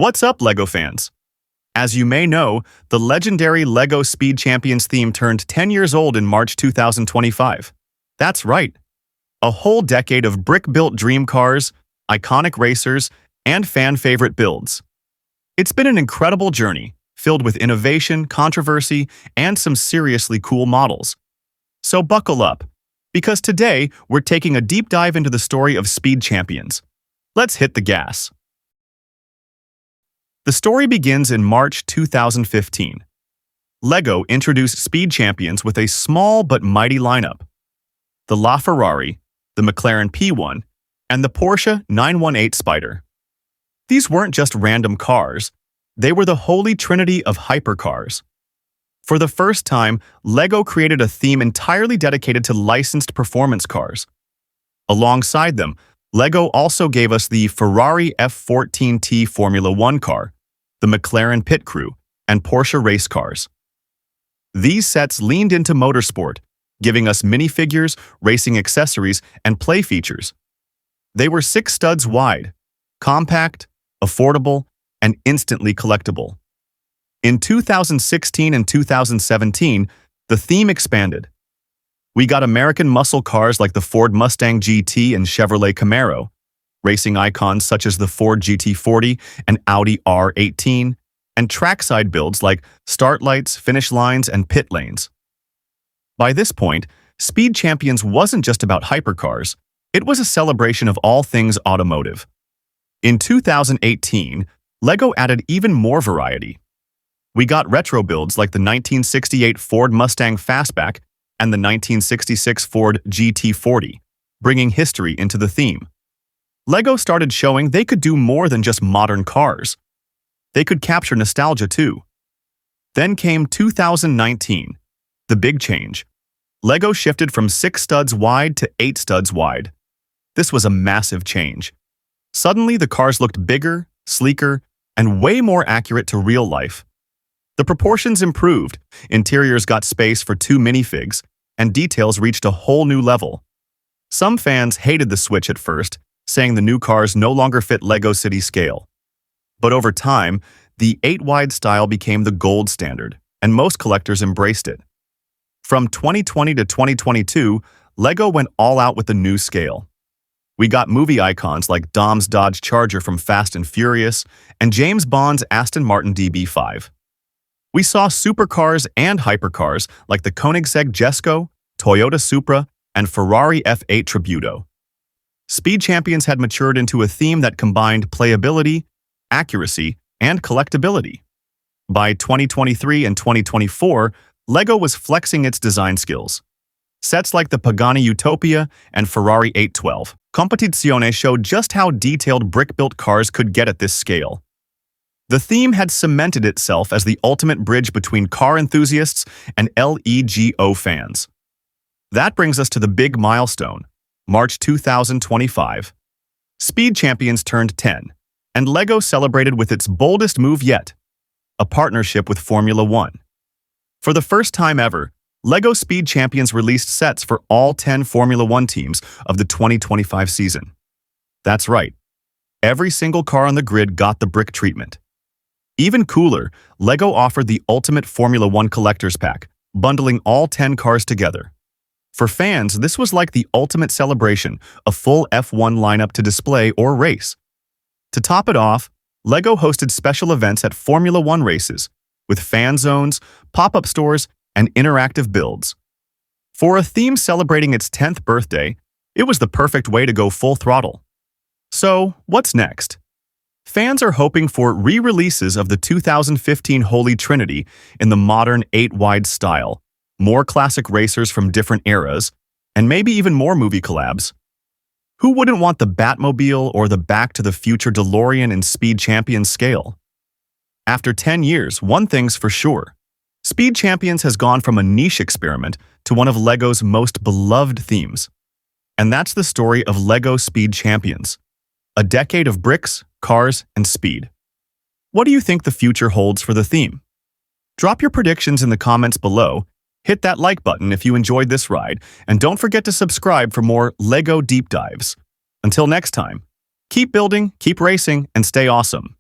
What's up, LEGO fans? As you may know, the legendary LEGO Speed Champions theme turned 10 years old in March 2025. That's right. A whole decade of brick-built dream cars, iconic racers, and fan-favorite builds. It's been an incredible journey, filled with innovation, controversy, and some seriously cool models. So buckle up, because today we're taking a deep dive into the story of Speed Champions. Let's hit the gas. The story begins in March 2015. LEGO introduced Speed Champions with a small but mighty lineup. The LaFerrari, the McLaren P1, and the Porsche 918 Spyder. These weren't just random cars, they were the holy trinity of hypercars. For the first time, LEGO created a theme entirely dedicated to licensed performance cars. Alongside them, LEGO also gave us the Ferrari F14T Formula One car, the McLaren Pit Crew, and Porsche race cars. These sets leaned into motorsport, giving us minifigures, racing accessories, and play features. They were 6 studs wide, compact, affordable, and instantly collectible. In 2016 and 2017, the theme expanded. We got American muscle cars like the Ford Mustang GT and Chevrolet Camaro, racing icons such as the Ford GT40 and Audi R18, and trackside builds like start lights, finish lines, and pit lanes. By this point, Speed Champions wasn't just about hypercars, it was a celebration of all things automotive. In 2018, LEGO added even more variety. We got retro builds like the 1968 Ford Mustang Fastback and the 1966 Ford GT40, bringing history into the theme. LEGO started showing they could do more than just modern cars. They could capture nostalgia too. Then came 2019, the big change. LEGO shifted from 6 studs wide to 8 studs wide. This was a massive change. Suddenly, the cars looked bigger, sleeker, and way more accurate to real life. The proportions improved, interiors got space for 2 minifigs, and details reached a whole new level. Some fans hated the switch at first, saying the new cars no longer fit LEGO City scale. But over time, the 8-wide style became the gold standard, and most collectors embraced it. From 2020 to 2022, LEGO went all out with the new scale. We got movie icons like Dom's Dodge Charger from Fast and Furious and James Bond's Aston Martin DB5. We saw supercars and hypercars like the Koenigsegg Jesko, Toyota Supra, and Ferrari F8 Tributo. Speed Champions had matured into a theme that combined playability, accuracy, and collectability. By 2023 and 2024, LEGO was flexing its design skills. Sets like the Pagani Utopia and Ferrari 812 Competizione showed just how detailed brick-built cars could get at this scale. The theme had cemented itself as the ultimate bridge between car enthusiasts and LEGO fans. That brings us to the big milestone, March 2025. Speed Champions turned 10, and LEGO celebrated with its boldest move yet, a partnership with Formula One. For the first time ever, LEGO Speed Champions released sets for all 10 Formula One teams of the 2025 season. That's right, every single car on the grid got the brick treatment. Even cooler, LEGO offered the ultimate Formula One collector's pack, bundling all 10 cars together. For fans, this was like the ultimate celebration, a full F1 lineup to display or race. To top it off, LEGO hosted special events at Formula One races, with fan zones, pop-up stores, and interactive builds. For a theme celebrating its 10th birthday, it was the perfect way to go full throttle. So, what's next? Fans are hoping for re-releases of the 2015 Holy Trinity in the modern 8-wide style, more classic racers from different eras, and maybe even more movie collabs. Who wouldn't want the Batmobile or the Back to the Future DeLorean in Speed Champions scale? After 10 years, one thing's for sure. Speed Champions has gone from a niche experiment to one of LEGO's most beloved themes. And that's the story of LEGO Speed Champions. A decade of bricks, cars, and speed. What do you think the future holds for the theme? Drop your predictions in the comments below, hit that like button if you enjoyed this ride, and don't forget to subscribe for more LEGO deep dives. Until next time, keep building, keep racing, and stay awesome.